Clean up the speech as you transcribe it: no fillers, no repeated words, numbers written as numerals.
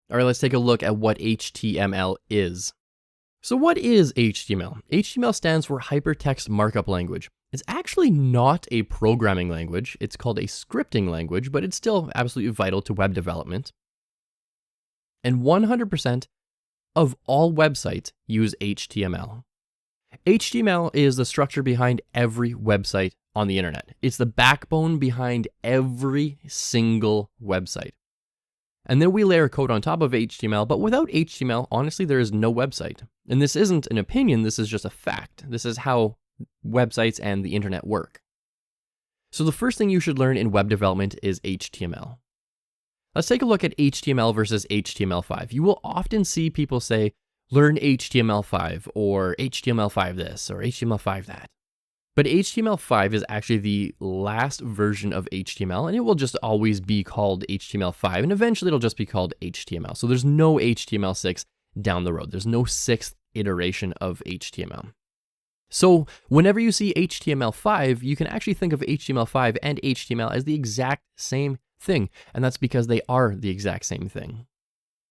All right, let's take a look at what HTML is. So what is HTML? HTML stands for Hypertext Markup Language. It's actually not a programming language. It's called a scripting language, but it's still absolutely vital to web development. And 100% of all websites use HTML. HTML is the structure behind every website on the internet. It's the backbone behind every single website. And then we layer code on top of HTML, but without HTML, honestly, there is no website. And this isn't an opinion, this is just a fact. This is how websites and the internet work. So the first thing you should learn in web development is HTML. Let's take a look at HTML versus HTML5. You will often see people say, learn HTML5 or HTML5 this or HTML5 that. But HTML5 is actually the last version of HTML, and it will just always be called HTML5, and eventually it'll just be called HTML. So there's no HTML6 down the road. There's no sixth iteration of HTML. So whenever you see HTML5, you can actually think of HTML5 and HTML as the exact same thing, and that's because they are the exact same thing.